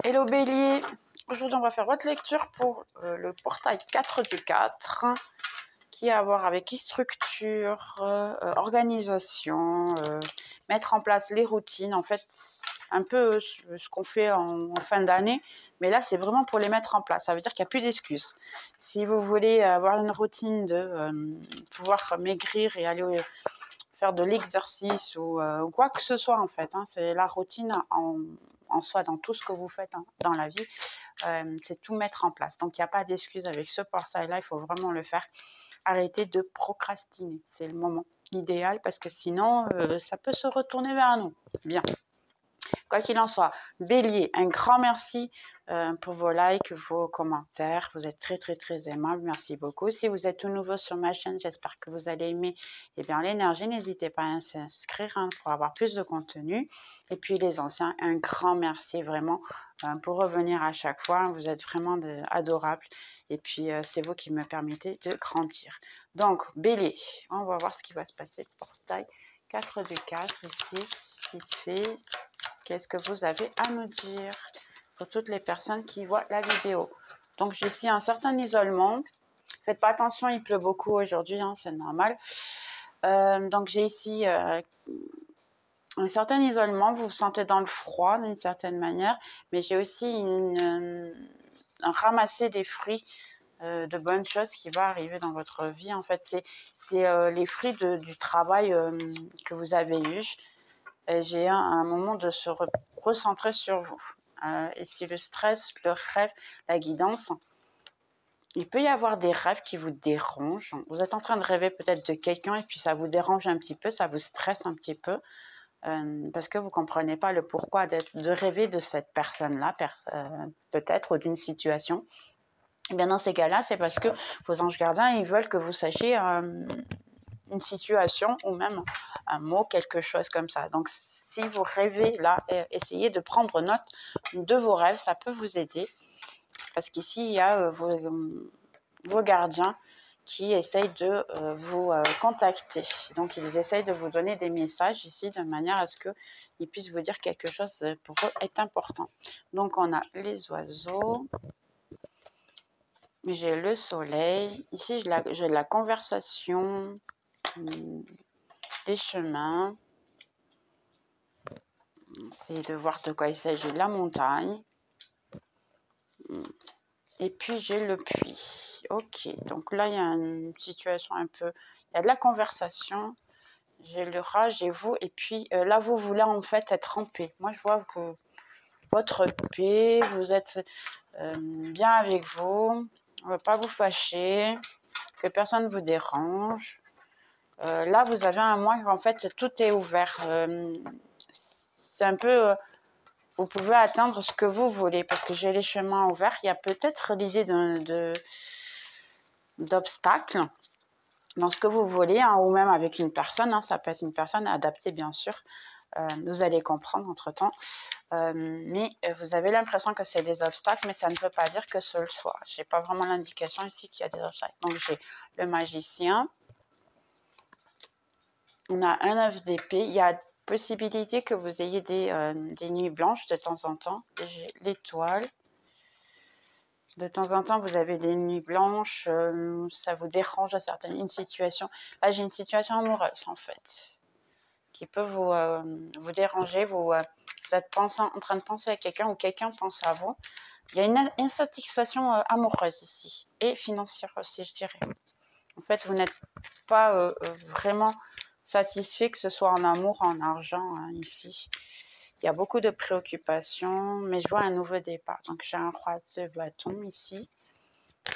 Hello Bélier, aujourd'hui on va faire votre lecture pour le portail 4 du 4 qui a à voir avec structure, organisation, mettre en place les routines, en fait un peu ce qu'on fait en fin d'année, mais là c'est vraiment pour les mettre en place, ça veut dire qu'il n'y a plus d'excuses. Si vous voulez avoir une routine de pouvoir maigrir et aller faire de l'exercice ou quoi que ce soit en fait, c'est la routine en soi, dans tout ce que vous faites dans la vie, c'est tout mettre en place. Donc il n'y a pas d'excuse avec ce portail-là, il faut vraiment le faire. Arrêtez de procrastiner, c'est le moment idéal parce que sinon ça peut se retourner vers nous. Bien. Quoi qu'il en soit, Bélier, un grand merci pour vos likes, vos commentaires. Vous êtes très, très, très aimable. Merci beaucoup. Si vous êtes tout nouveau sur ma chaîne, j'espère que vous allez aimer l'énergie. N'hésitez pas à s'inscrire pour avoir plus de contenu. Et puis les anciens, un grand merci vraiment pour revenir à chaque fois. Vous êtes vraiment adorables. Et puis c'est vous qui me permettez de grandir. Donc, Bélier, on va voir ce qui va se passer. Le portail 4 du 4 ici, vite fait. Qu'est-ce que vous avez à nous dire pour toutes les personnes qui voient la vidéo? Donc, j'ai ici un certain isolement. Faites pas attention, il pleut beaucoup aujourd'hui, c'est normal. Donc, j'ai ici un certain isolement. Vous vous sentez dans le froid d'une certaine manière, mais j'ai aussi un ramasser des fruits de bonnes choses qui va arriver dans votre vie. En fait, c'est les fruits du travail que vous avez eu. J'ai un moment de se recentrer sur vous. Et si le stress, le rêve, la guidance, il peut y avoir des rêves qui vous dérangent. Vous êtes en train de rêver peut-être de quelqu'un et puis ça vous dérange un petit peu, ça vous stresse un petit peu parce que vous ne comprenez pas le pourquoi de rêver de cette personne-là, peut-être, ou d'une situation. Et bien dans ces cas-là, c'est parce que vos anges gardiens, ils veulent que vous sachiez une situation ou même un mot, quelque chose comme ça. Donc, si vous rêvez là, essayez de prendre note de vos rêves, ça peut vous aider. Parce qu'ici, il y a vos gardiens qui essayent de vous contacter. Donc, ils essayent de vous donner des messages ici de manière à ce qu'ils puissent vous dire quelque chose pour eux est important. Donc, on a les oiseaux. J'ai le soleil. Ici, j'ai la conversation. Les chemins, c'est de voir de quoi il s'agit. La montagne, et puis j'ai le puits. Ok, donc là il y a une situation un peu, il y a de la conversation, j'ai le rat, j'ai vous, et puis là vous voulez en fait être en paix. Moi je vois que votre paix, vous êtes bien avec vous, on ne va pas vous fâcher, que personne ne vous dérange. Là vous avez un mois en fait tout est ouvert. C'est un peu, vous pouvez atteindre ce que vous voulez parce que j'ai les chemins ouverts. Il y a peut-être l'idée d'obstacles dans ce que vous voulez, ou même avec une personne. Ça peut être une personne adaptée, bien sûr. Vous allez comprendre entre-temps. Mais vous avez l'impression que c'est des obstacles, mais ça ne veut pas dire que ce le soit. Je n'ai pas vraiment l'indication ici qu'il y a des obstacles. Donc, j'ai le magicien. On a un œuf d'épée. Il y a possibilité que vous ayez des nuits blanches de temps en temps. J'ai l'étoile. De temps en temps, vous avez des nuits blanches. Ça vous dérange à une situation. Là, j'ai une situation amoureuse, en fait, qui peut vous déranger. Vous êtes en train de penser à quelqu'un ou quelqu'un pense à vous. Il y a une insatisfaction amoureuse ici. Et financière aussi, je dirais. En fait, vous n'êtes pas vraiment satisfait, que ce soit en amour, en argent, ici. Il y a beaucoup de préoccupations, mais je vois un nouveau départ. Donc, j'ai un roi de bâton ici.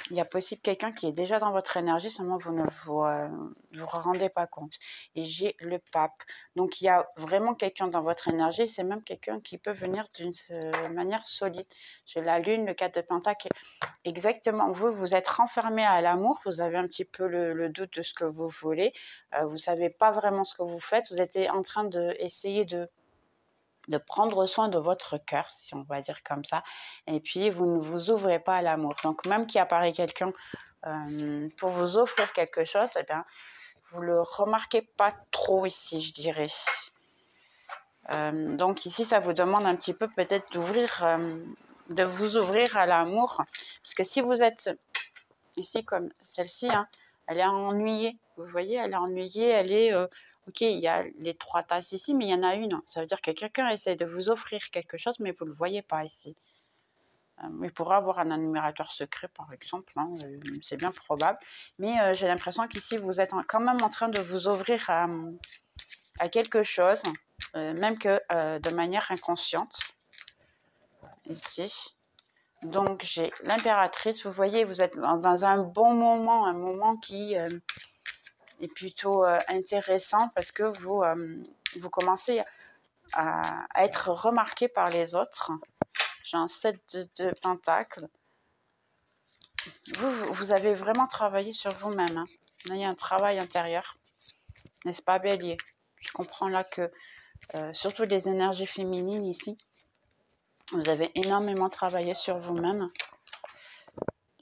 Il y a possible quelqu'un qui est déjà dans votre énergie, seulement vous ne vous rendez pas compte. Et j'ai le pape. Donc, il y a vraiment quelqu'un dans votre énergie. C'est même quelqu'un qui peut venir d'une manière solide. J'ai la lune, le 4 de Pentacle. Exactement. Vous êtes renfermé à l'amour. Vous avez un petit peu le doute de ce que vous voulez. Vous ne savez pas vraiment ce que vous faites. Vous êtes en train d'essayer de prendre soin de votre cœur, si on va dire comme ça, et puis vous ne vous ouvrez pas à l'amour. Donc même qu'il apparaît quelqu'un pour vous offrir quelque chose, eh bien, vous le remarquez pas trop ici, je dirais. Donc ici, ça vous demande un petit peu peut-être d'ouvrir de vous ouvrir à l'amour. Parce que si vous êtes ici comme celle-ci, hein, elle est ennuyée. Vous voyez, elle est ennuyée, elle est... ok, il y a les 3 tasses ici, mais il y en a une. Ça veut dire que quelqu'un essaie de vous offrir quelque chose, mais vous ne le voyez pas ici. Il pourrait avoir un admirateur secret, par exemple, hein, c'est bien probable. Mais j'ai l'impression qu'ici, vous êtes quand même en train de vous ouvrir à quelque chose, même que de manière inconsciente. Ici. Donc, j'ai l'impératrice. Vous voyez, vous êtes dans un bon moment, un moment qui est plutôt intéressant parce que vous commencez à être remarqué par les autres. J'ai un 7 de pentacles. Vous avez vraiment travaillé sur vous-même. Hein. Là, il y a un travail intérieur. N'est-ce pas, Bélier? Je comprends là que, surtout les énergies féminines ici, vous avez énormément travaillé sur vous-même.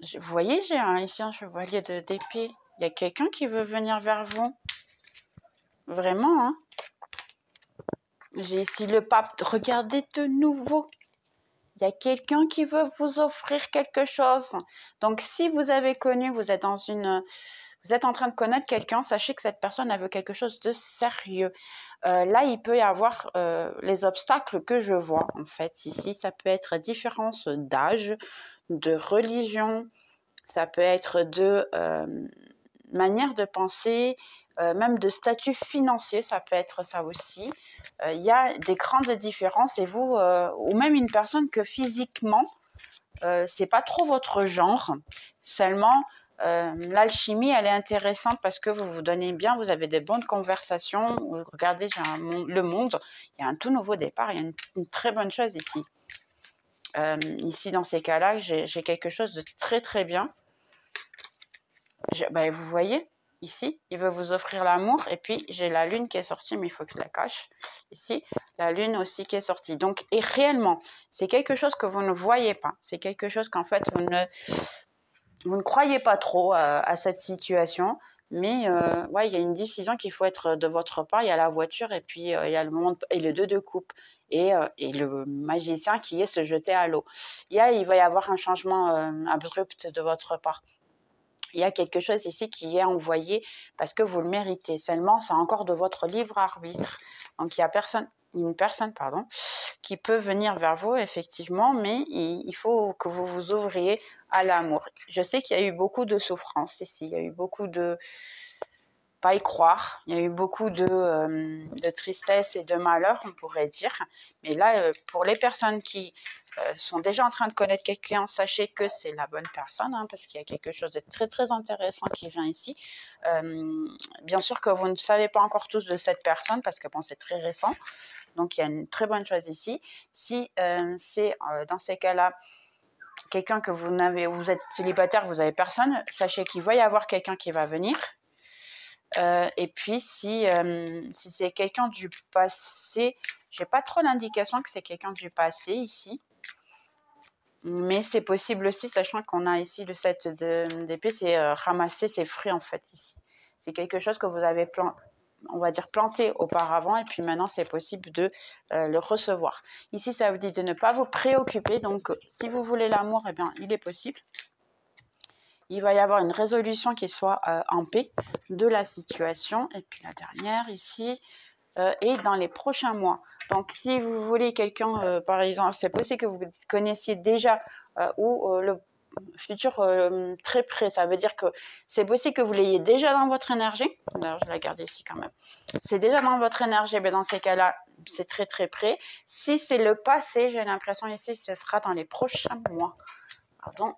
Vous voyez, j'ai ici un chevalier d'épée. Il y a quelqu'un qui veut venir vers vous. Vraiment, hein. J'ai ici le pape. Regardez de nouveau. Il y a quelqu'un qui veut vous offrir quelque chose. Donc, si vous avez connu, vous êtes en train de connaître quelqu'un, sachez que cette personne, elle veut quelque chose de sérieux. Là, il peut y avoir les obstacles que je vois, en fait, ici. Ça peut être différence d'âge, de religion, ça peut être de manière de penser, même de statut financier, ça peut être ça aussi. Il y a des grandes différences et vous, ou même une personne que physiquement, c'est pas trop votre genre, seulement l'alchimie, elle est intéressante parce que vous vous donnez bien, vous avez des bonnes conversations. Regardez, j'ai le monde, il y a un tout nouveau départ, il y a une très bonne chose ici. Ici, dans ces cas-là, j'ai quelque chose de très très bien. Vous voyez, ici, il veut vous offrir l'amour. Et puis, j'ai la lune qui est sortie, mais il faut que je la cache. Ici, la lune aussi qui est sortie. Donc, et réellement, c'est quelque chose que vous ne voyez pas. C'est quelque chose qu'en fait, vous ne croyez pas trop à cette situation. Mais ouais, il y a une décision qu'il faut être de votre part. Il y a la voiture et puis il y a le monde et le 2 de coupe et le magicien qui est se jeter à l'eau. Il va y avoir un changement abrupt de votre part. Il y a quelque chose ici qui est envoyé parce que vous le méritez. Seulement, c'est encore de votre libre arbitre. Donc, il y a une personne qui peut venir vers vous, effectivement, mais il faut que vous vous ouvriez à l'amour. Je sais qu'il y a eu beaucoup de souffrance ici. Il y a eu beaucoup de... pas y croire. Il y a eu beaucoup de tristesse et de malheur, on pourrait dire. Mais là, pour les personnes qui sont déjà en train de connaître quelqu'un, sachez que c'est la bonne personne, hein, parce qu'il y a quelque chose de très très intéressant qui vient ici. Bien sûr que vous ne savez pas encore tous de cette personne, parce que bon, c'est très récent. Donc il y a une très bonne chose ici. Si c'est dans ces cas-là, quelqu'un que vous êtes célibataire, vous n'avez personne, sachez qu'il va y avoir quelqu'un qui va venir. Et puis si c'est quelqu'un du passé, j'ai pas trop l'indication que c'est quelqu'un du passé ici. Mais c'est possible aussi, sachant qu'on a ici le 7 d'épée, c'est ramasser ses fruits en fait ici. C'est quelque chose que vous avez on va dire planté auparavant et puis maintenant c'est possible de le recevoir. Ici ça vous dit de ne pas vous préoccuper, donc si vous voulez l'amour, eh bien il est possible. Il va y avoir une résolution qui soit en paix de la situation. Et puis la dernière ici, et dans les prochains mois. Donc, si vous voulez quelqu'un, par exemple, c'est possible que vous connaissiez déjà ou le futur très près. Ça veut dire que c'est possible que vous l'ayez déjà dans votre énergie. D'ailleurs, je la garde ici quand même. C'est déjà dans votre énergie. Mais dans ces cas-là, c'est très très près. Si c'est le passé, j'ai l'impression ici, ce sera dans les prochains mois. Pardon.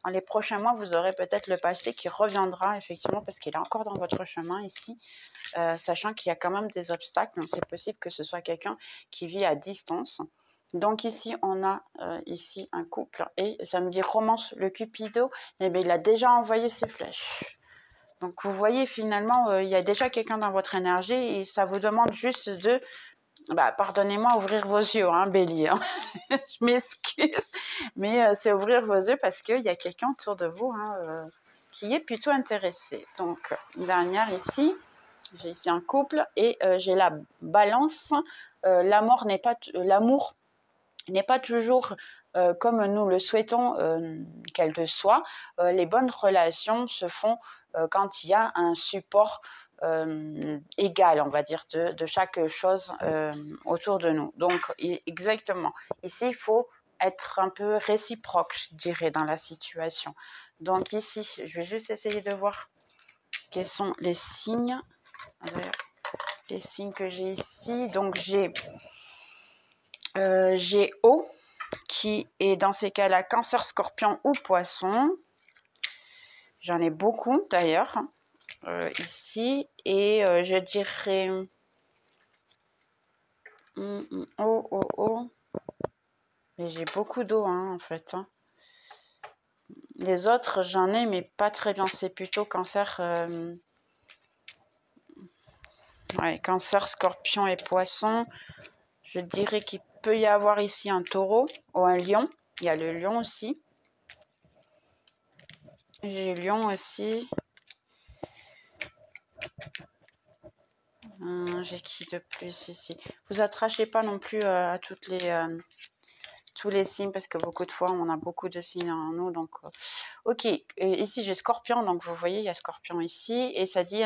Dans les prochains mois, vous aurez peut-être le passé qui reviendra, effectivement, parce qu'il est encore dans votre chemin ici, sachant qu'il y a quand même des obstacles. C'est possible que ce soit quelqu'un qui vit à distance. Donc ici, on a ici un couple, et ça me dit romance, le Cupido, eh bien, il a déjà envoyé ses flèches. Donc vous voyez, finalement, il y a déjà quelqu'un dans votre énergie, et ça vous demande juste de... pardonnez-moi, ouvrir vos yeux, hein, Bélier. Hein. Je m'excuse, mais c'est ouvrir vos yeux parce qu'il y a quelqu'un autour de vous qui est plutôt intéressé. Donc, dernière ici, j'ai ici un couple et j'ai la balance. L'amour n'est pas toujours comme nous le souhaitons qu'elle le soit. Les bonnes relations se font quand il y a un support égal, on va dire, de chaque chose autour de nous. Donc, exactement. Ici, il faut être un peu réciproque, je dirais, dans la situation. Donc ici, je vais juste essayer de voir quels sont les signes. Les signes que j'ai ici. Donc, j'ai eau, qui est dans ces cas-là Cancer, Scorpion ou Poisson. J'en ai beaucoup d'ailleurs ici. Et je dirais mais j'ai beaucoup d'eau en fait. Les autres j'en ai mais pas très bien. C'est plutôt Cancer, Cancer, Scorpion et Poisson. Je dirais qu'il peut y avoir ici un Taureau ou un Lion. Il y a le Lion aussi. J'ai Lion aussi. J'ai qui de plus ici? Vous attachez pas non plus à tous les signes parce que beaucoup de fois on a beaucoup de signes en nous. Donc, ok, ici j'ai Scorpion. Donc vous voyez, il y a Scorpion ici et ça dit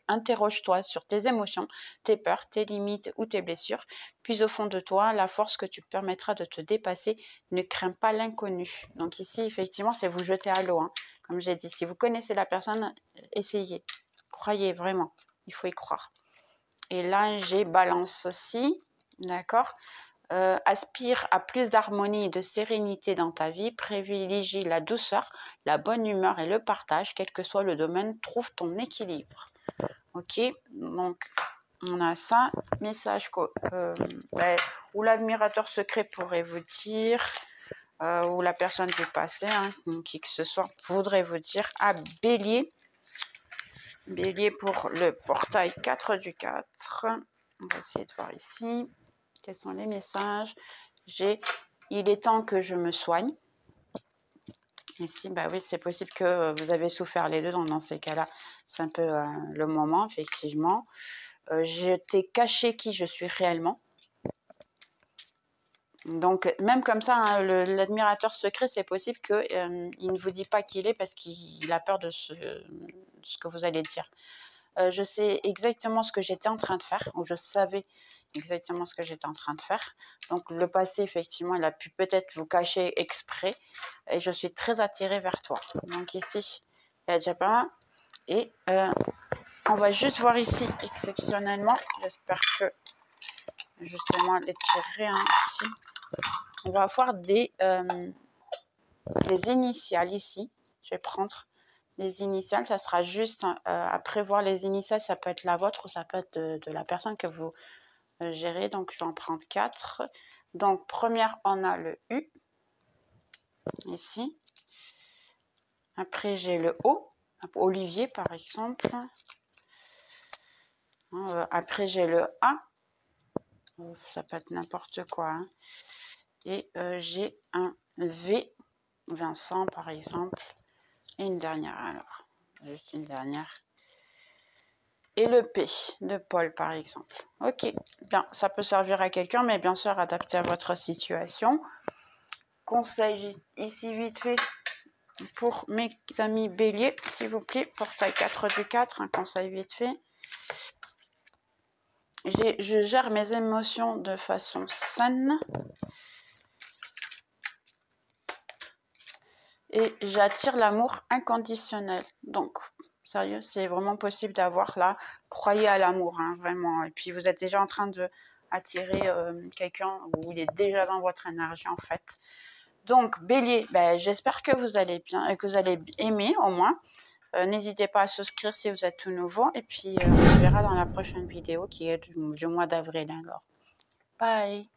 interroge-toi sur tes émotions, tes peurs, tes limites ou tes blessures. Puis au fond de toi, la force que tu permettras de te dépasser. Ne crains pas l'inconnu. Donc ici, effectivement, c'est vous jeter à l'eau. Comme j'ai dit, si vous connaissez la personne, essayez. Croyez vraiment, il faut y croire. Et là, j'ai Balance aussi, d'accord. Aspire à plus d'harmonie et de sérénité dans ta vie. Privilégie la douceur, la bonne humeur et le partage, quel que soit le domaine. Trouve ton équilibre. Ok, donc on a ça. Message où l'admirateur secret pourrait vous dire, ou la personne du passé, qui que ce soit, voudrait vous dire. À Bélier. Bélier pour le portail 4 du 4. On va essayer de voir ici. Quels sont les messages? J'ai « Il est temps que je me soigne ». Ici, bah oui, c'est possible que vous avez souffert les deux. Dans ces cas-là, c'est un peu le moment, effectivement. Je t'ai caché qui je suis réellement. Donc, même comme ça, l'admirateur secret, c'est possible qu'il ne vous dit pas qui il est parce qu'il a peur de ce que vous allez dire. Je sais exactement ce que j'étais en train de faire, ou je savais exactement ce que j'étais en train de faire. Donc, le passé, effectivement, il a pu peut-être vous cacher exprès. Et je suis très attirée vers toi. Donc, ici, il y a déjà pas mal. Et on va juste voir ici, exceptionnellement. J'espère que, justement, les tirer ici. On va avoir des initiales ici. Je vais prendre les initiales. Ça sera juste à prévoir les initiales. Ça peut être la vôtre ou ça peut être de la personne que vous gérez. Donc, je vais en prendre 4. Donc, première, on a le U. Ici. Après, j'ai le O. Olivier, par exemple. Après, j'ai le A. Ça peut être n'importe quoi. Et j'ai un V. Vincent, par exemple. Et une dernière, alors. Juste une dernière. Et le P de Paul, par exemple. Ok, bien, ça peut servir à quelqu'un, mais bien sûr, adapté à votre situation. Conseil ici, vite fait, pour mes amis béliers, s'il vous plaît. Portail 4 du 4, un conseil vite fait. Je gère mes émotions de façon saine. Et j'attire l'amour inconditionnel. Donc, sérieux, c'est vraiment possible d'avoir là. Croyez à l'amour, vraiment. Et puis, vous êtes déjà en train d'attirer quelqu'un où il est déjà dans votre énergie, en fait. Donc, Bélier, j'espère que vous allez bien et que vous allez aimer au moins. N'hésitez pas à souscrire si vous êtes tout nouveau. Et puis, on se verra dans la prochaine vidéo qui est du mois d'avril. Alors, bye!